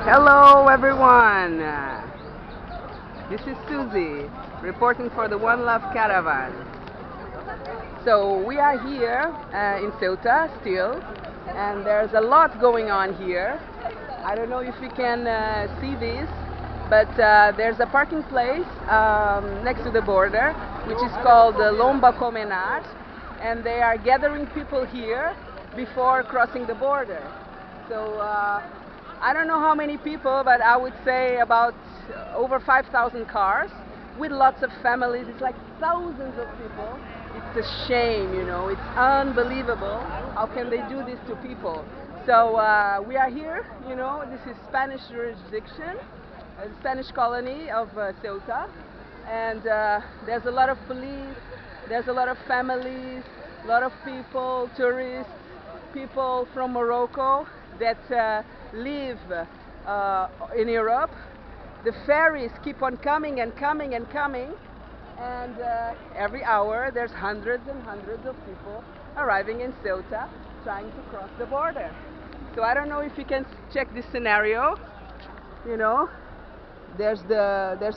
Hello everyone! This is Susie reporting for the One Love Caravan. So we are here in Ceuta still, and there's a lot going on here. I don't know if you can see this, but there's a parking place next to the border which is called Lomba Colmenar, and they are gathering people here before crossing the border. So I don't know how many people, but I would say about over 5,000 cars with lots of families. It's like thousands of people. It's a shame, you know. It's unbelievable. How can they do this to people? So we are here, you know. This is Spanish jurisdiction, a Spanish colony of Ceuta, and there's a lot of police. There's a lot of families, a lot of people, tourists, people from Morocco that live in Europe. The ferries keep on coming and coming and coming, and every hour there's hundreds and hundreds of people arriving in Ceuta trying to cross the border. So I don't know if you can check this scenario. You know, there's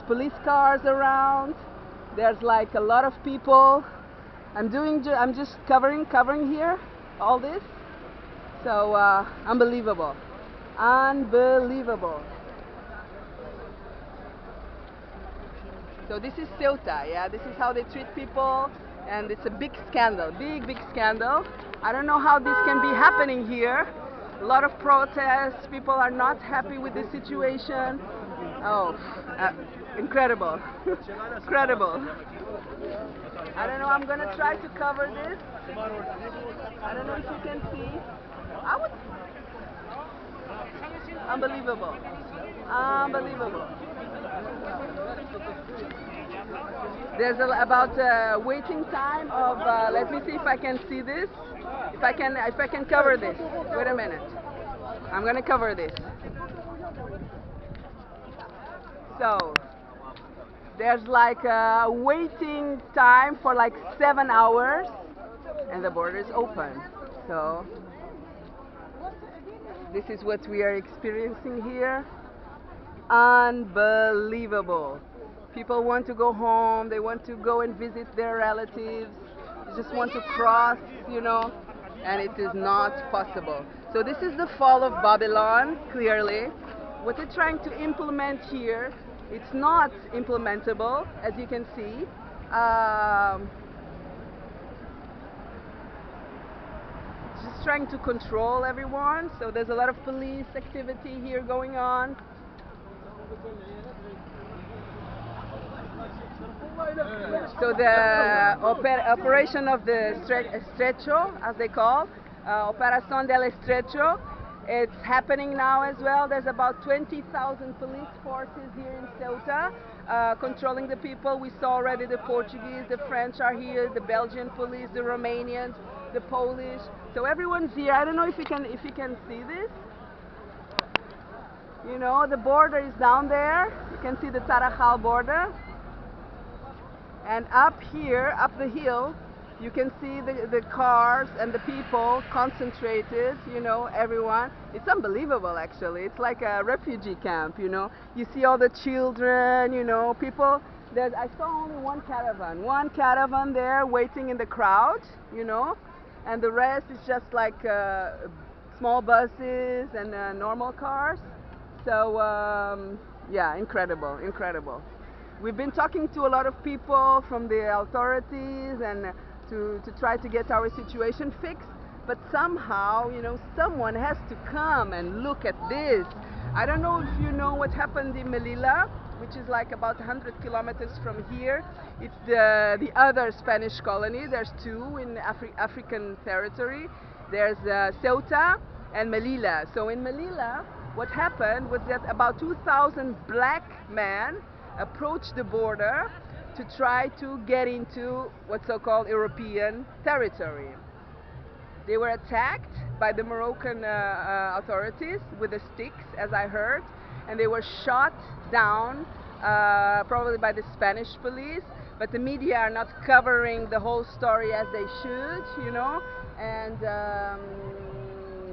police cars around. There's like a lot of people. I'm just covering here all this. So unbelievable. So this is Ceuta, yeah. This is how they treat people, and it's a big scandal, big scandal. I don't know how this can be happening here. A lot of protests. People are not happy with the situation. Oh, incredible, incredible. I don't know. I'm gonna try to cover this. I don't know if you can see. Unbelievable. Unbelievable. There's about a waiting time of, let me see if I can see this. If I can cover this. Wait a minute. I'm gonna cover this. So, there's like a waiting time for like 7 hours, and the border is open. So, this is what we are experiencing here. Unbelievable. People want to go home, they want to go and visit their relatives, they just want to cross, you know, and it is not possible. So this is the fall of Babylon, clearly. What they're trying to implement here, it's not implementable, as you can see. Just trying to control everyone, so there's a lot of police activity here going on. So the operation of the Estrecho, as they call, Ooeracion del Estrecho, it's happening now as well. There's about 20,000 police forces here in Ceuta controlling the people. We saw already the Portuguese, the French are here, the Belgian police, the Romanians, the Polish. So everyone's here. I don't know if you can see this. You know, the border is down there. You can see the Tarajal border. And up here, up the hill, you can see the cars and the people concentrated, you know, everyone. It's unbelievable, actually. It's like a refugee camp, you know. You see all the children, you know, people. I saw only one caravan there waiting in the crowd, you know, and the rest is just like small buses and normal cars. So, yeah, incredible, incredible. We've been talking to a lot of people from the authorities and to try to get our situation fixed, but somehow, you know, someone has to come and look at this. I don't know if you know what happened in Melilla, which is like about 100 kilometers from here. It's the other Spanish colony. There's two in African territory. There's Ceuta and Melilla. So in Melilla, what happened was that about 2,000 black men approached the border to try to get into what's so-called European territory. They were attacked by the Moroccan authorities with the sticks, as I heard, and they were shot down probably by the Spanish police, but the media are not covering the whole story as they should, you know, and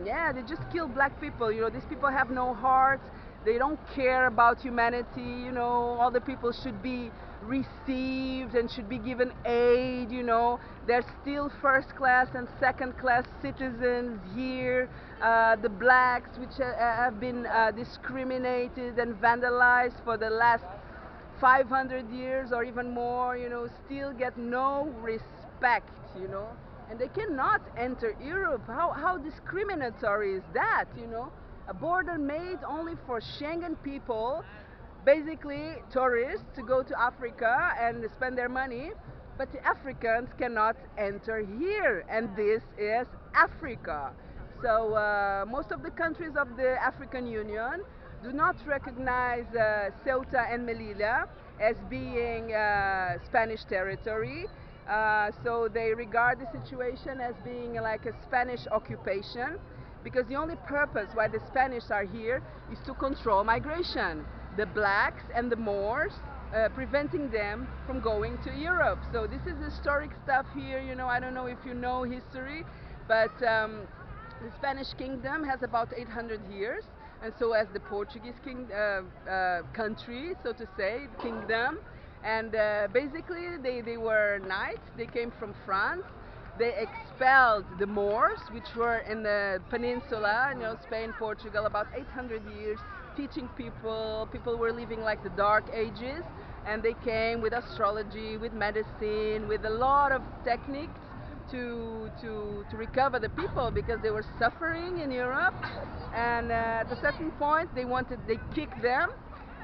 yeah, they just kill black people. You know, these people have no heart. They don't care about humanity, you know. All the people should be received and should be given aid, you know. They're still first class and second class citizens here. The blacks, which have been discriminated and vandalized for the last 500 years or even more, you know, still get no respect, you know. And they cannot enter Europe. How discriminatory is that, you know? A border made only for Schengen people, basically tourists, to go to Africa and spend their money, but the Africans cannot enter here, and this is Africa. So most of the countries of the African Union do not recognize Ceuta and Melilla as being Spanish territory. So they regard the situation as being like a Spanish occupation, because the only purpose why the Spanish are here is to control migration, the blacks and the Moors, preventing them from going to Europe. So this is historic stuff here, you know. I don't know if you know history, but the Spanish kingdom has about 800 years, and so as the Portuguese country, so to say, kingdom. And basically they were knights. They came from France. They expelled the Moors, which were in the peninsula, you know, Spain, Portugal, about 800 years, teaching people. People were living like the Dark Ages, and they came with astrology, with medicine, with a lot of techniques to recover the people, because they were suffering in Europe. And at a certain point, they kicked them,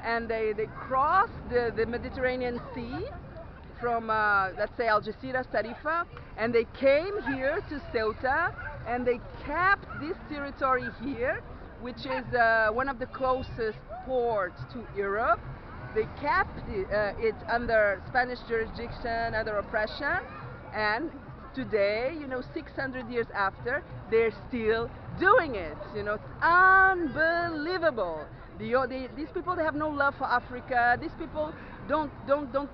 and they crossed the Mediterranean Sea from, let's say, Algeciras, Tarifa, and they came here to Ceuta, and they kept this territory here, which is one of the closest ports to Europe. They kept it under Spanish jurisdiction, under oppression, and today, you know, 600 years after, they're still doing it. You know, it's unbelievable. These people, they have no love for Africa. These people don't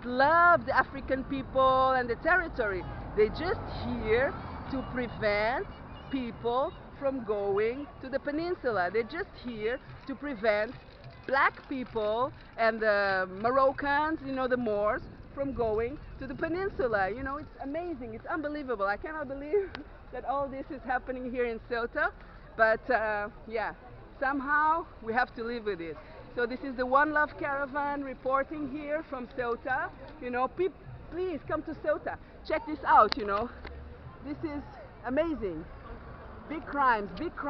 love the African people and the territory. They're just here to prevent people from going to the peninsula. They're just here to prevent black people and the Moroccans, you know, the Moors, from going to the peninsula. You know, it's amazing. It's unbelievable. I cannot believe that all this is happening here in Ceuta. But yeah, somehow we have to live with it. So this is the One Love Caravan reporting here from Ceuta. You know, please come to Ceuta. Check this out, you know. This is amazing. Big crimes, big crimes.